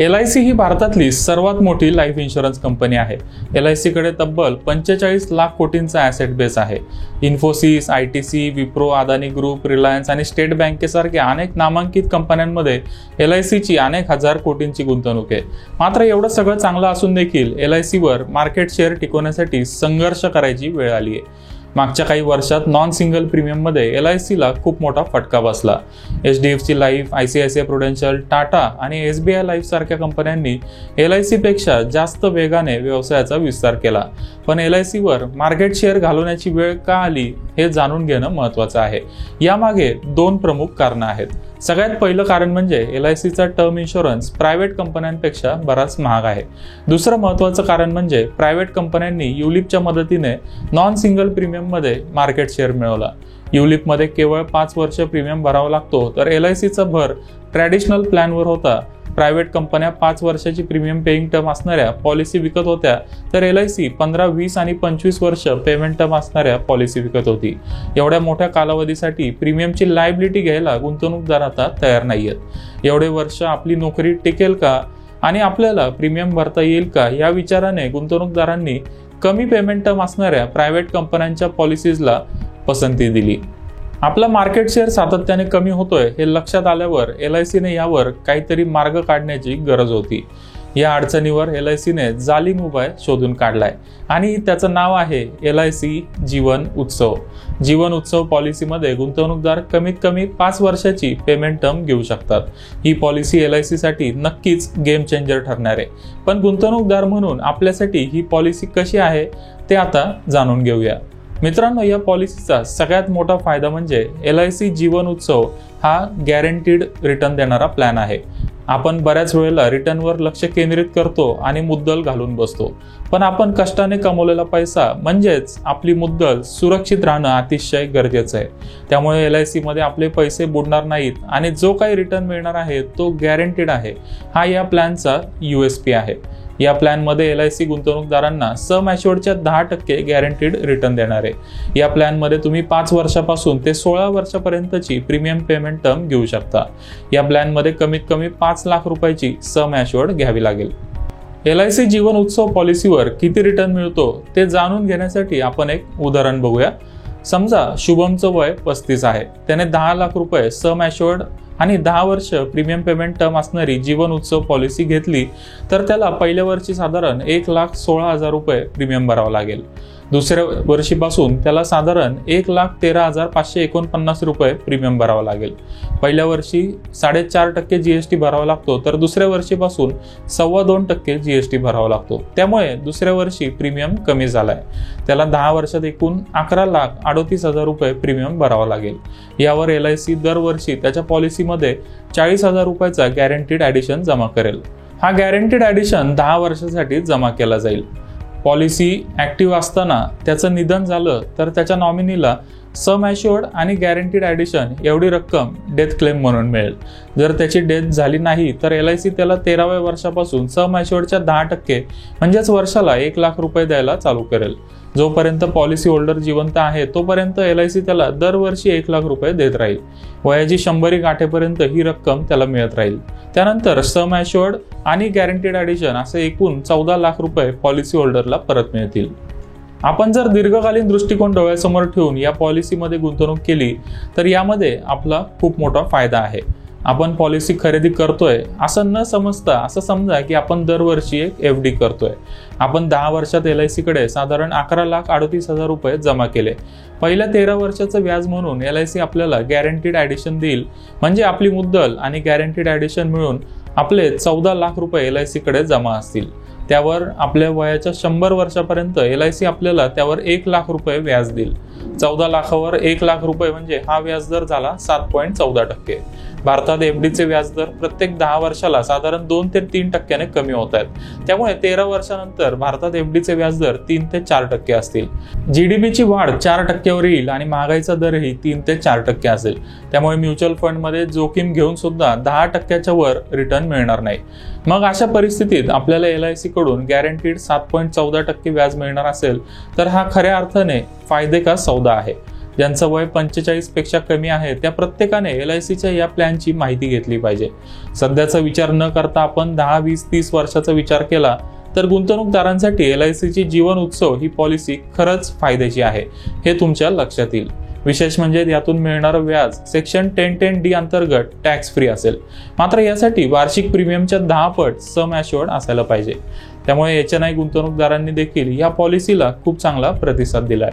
LIC ही भारतातली सर्वात मोठी लाईफ इन्शुरन्स कंपनी आहे। LIC कडे तब्बल 45 लाख कोटींचा ॲसेट बेस आहे। Infosys, ITC, Wipro, Adani group, Reliance आणि स्टेट बँकेसारख्या अनेक नामांकित कंपन्यांमध्ये LIC ची अनेक हजार कोटींची गुंतवणूक आहे। मात्र एवढं सगळं चांगलं असून देखील LIC वर मार्केट शेअर टिकवण्यासाठी संघर्ष करायची वेळ आली आहे। मागच्या काही वर्षात नॉन सिंगल प्रीमियम मध्ये LIC ला खूप मोठा फटका बसला। HDFC life, ICICI Prudential, Tata आणि SBI लाईफ सारख्या कंपन्यांनी LIC पेक्षा जास्त वेगाने व्यवसायाचा विस्तार केला। पण LIC वर मार्केट शेअर घालवण्याची वेळ का आली हे जाणून घेणं महत्त्वाचं आहे। यामागे दोन प्रमुख कारणं आहेत। सगळ्यात पहिलं कारण म्हणजे LIC चा टर्म इन्शुरन्स प्रायव्हेट कंपन्यांपेक्षा बराच महाग आहे। दुसरं महत्त्वाचं कारण म्हणजे प्रायव्हेट कंपन्यांनी युलिपच्या मदतीने नॉन सिंगल प्रीमियम मध्ये मार्केट शेअर मिळवला। युलिप मध्ये केवळ 5 वर्ष प्रीमियम भरावा लागतो, तर LIC चा भर ट्रॅडिशनल प्लॅनवर होता। प्रायव्हेट कंपन्या 5 वर्षाची प्रीमियम पेइंग टर्म असणाऱ्या पॉलिसी विकत होत्या, तर LIC 15, 20 आणि 25 वर्ष पेमेंट टर्म असणाऱ्या पॉलिसी विकत होती। एवढ्या मोठ्या कालावधीसाठी प्रीमियमची लायबिलिटी घ्यायला गुंतवणूकदार आता तयार नाहीयेत। एवढे वर्ष आपली नोकरी टिकेल का आणि आपल्याला प्रीमियम भरता येईल का या विचाराने गुंतवणूकदारांनी कमी पेमेंट टर्म असणाऱ्या प्रायव्हेट कंपन्यांच्या पॉलिसीजला पसंती दिली। आपला मार्केट शेअर सातत्याने कमी होतोय हे लक्षात आल्यावर LIC ने यावर काहीतरी मार्ग काढण्याची गरज होती। या अडचणीवर LIC ने जालीम उपाय शोधून काढलाय आणि त्याचं नाव आहे LIC जीवन उत्सव। जीवन उत्सव पॉलिसीमध्ये गुंतवणूकदार कमीत कमी 5 वर्षाची पेमेंट टर्म घेऊ शकतात। ही पॉलिसी LIC साठी नक्कीच गेम चेंजर ठरणार आहे। पण गुंतवणूकदार म्हणून आपल्यासाठी ही पॉलिसी कशी आहे ते आता जाणून घेऊया। मित्रांनो, या पॉलिसीचा सगळ्यात मोठा फायदा म्हणजे LIC जीवन उत्सव हा गॅरंटीड रिटर्न देणारा प्लॅन आहे। आपण बऱ्याच वेळेला रिटर्नवर लक्ष केंद्रित करतो आणि मुद्दल घालून बसतो, पण आपण कष्टाने कमवलेला पैसा म्हणजेच आपली मुद्दल सुरक्षित राहणं अतिशय गरजेचं आहे। त्यामुळे LIC मध्ये आपले पैसे बुडणार नाहीत आणि जो काही रिटर्न मिळणार आहे तो गॅरंटीड आहे। हा या प्लॅनचा USP आहे। या प्लॅन मध्ये LIC गुंतवणूकदारांना सम ॲश्युअर्डच्या 10% गॅरंटीड रिटर्न देणार आहे। या प्लॅन मध्ये तुम्ही 5 वर्षापासून ते 16 वर्षापर्यंतची प्रीमियम पेमेंट टर्म घेऊ शकता। या प्लॅन मध्ये कमीत कमी 5 लाख रुपयाची सम ॲश्युअर्ड घ्यावी लागेल। LIC जीवन उत्सव पॉलिसीवर किती रिटर्न मिळतो ते जाणून घेण्यासाठी आपण एक उदाहरण बघूया। समजा शुभमचं वय 35 आहे। त्याने 10 लाख रुपये सम ॲश्युअर्ड आणि 10 वर्ष प्रीमियम पेमेंट टर्म असणारी जीवन उत्सव पॉलिसी घेतली, तर त्याला पहिल्या वर्षी साधारण 1,16,000 रुपये प्रीमियम भरावं लागेल। दुसऱ्या वर्षीपासून त्याला साधारण 1,13,549 रुपये प्रीमियम भरावं लागेल। पहिल्या वर्षी 4.5% GST भरावा लागतो, तर दुसऱ्या वर्षीपासून 2.25% GST भरावा लागतो। त्यामुळे दुसऱ्या वर्षी प्रीमियम कमी झालाय। त्याला 10 वर्षात एकूण 11,38,000 रुपये प्रीमियम भरावा लागेल। यावर LIC दरवर्षी त्याच्या पॉलिसीमध्ये 40,000 रुपयाचा गॅरंटीड ॲडिशन जमा करेल। हा गॅरंटीड ॲडिशन 10 वर्षासाठी जमा केला जाईल। पॉलिसी ॲक्टिव्ह असताना त्याचं निधन झालं तर त्याच्या नॉमिनीला सम ॲश्युअर्ड आणि गॅरंटीड ॲडिशन एवढी रक्कम डेथ क्लेम म्हणून मिळेल। जर त्याची डेथ झाली नाही तर LIC त्याला 13व्या वर्षापासून सम ॲश्युअर्डच्या 10% म्हणजेच वर्षाला 1 लाख रुपये द्यायला चालू करेल। जोपर्यंत पॉलिसी होल्डर जिवंत आहे तोपर्यंत LIC त्याला दरवर्षी 1 लाख रुपये देत राहील। वयाची 100 गाठेपर्यंत ही रक्कम त्याला मिळत राहील। त्यानंतर सम ॲश्युअर्ड आणि गॅरंटीड ॲडिशन असे एकूण 14 लाख रुपये पॉलिसी होल्डरला परत मिळतील। आपण जर दीर्घकालीन दृष्टिकोन डोळ्यासमोर ठेवून या पॉलिसीमध्ये गुंतवणूक केली तर यामध्ये आपला खूप मोठा फायदा आहे। आपण पॉलिसी खरेदी करतोय असं न समजता असं समजा की आपण दरवर्षी एक FD करतोय। आपण 10 वर्षात LIC कडे साधारण 11,38,000 रुपये जमा केले। पहिल्या 13 वर्षाचं व्याज म्हणून LIC आपल्याला गॅरंटीड ॲडिशन देईल, म्हणजे आपली मुद्दल आणि गॅरंटीड ॲडिशन मिळून आपले 14 लाख रुपये LIC कडे जमा असतील। त्यावर आपल्या वयाच्या 100 वर्षापर्यंत LIC आपल्याला त्यावर 1 लाख रुपये व्याज देईल। 14 लाखावर 1 लाख रुपये म्हणजे हा व्याजदर झाला 7.14%। भारतात FDचे व्याजदर प्रत्येक 10 वर्षाला साधारण 2 ते 3% कमी होत आहेत। त्यामुळे 13 वर्षानंतर भारतात FDचे व्याजदर 3 ते 4% असतील। GDPची वाढ 4% येईल आणि महागाईचा दरही 3 ते 4% असेल। त्यामुळे म्युच्युअल फंडमध्ये जोखीम घेऊन सुद्धा 10%च्या वर रिटर्न मिळणार नाही। मग अशा परिस्थितीत आपल्याला LIC कडून गॅरंटीड 7.14% व्याज मिळणार असेल तर हा खऱ्या अर्थाने फायदे का सौदा आहे। ज्यांचं वय 45 पेक्षा कमी आहे त्या प्रत्येकाने LICच्या या प्लॅनची माहिती घेतली पाहिजे. सध्याचा विचार न करता आपण 10, 20, 30 वर्षाचा विचार केला तर गुंतवणूकदारांसाठी LICची जीवन उत्सव ही पॉलिसी खरंच फायद्याची आहे हे तुमच्या लक्षात येईल. विशेष म्हणजे यातून मिळणारं व्याज सेक्शन 1010D अंतर्गत टॅक्स फ्री असेल. मात्र यासाठी वार्षिक प्रीमियमच्या 10 पट सम ॲश्युअर्ड असायला पाहिजे. त्यामुळे HNI गुंतवणूकदारांनी देखील या पॉलिसीला खूप चांगला प्रतिसाद दिलाय.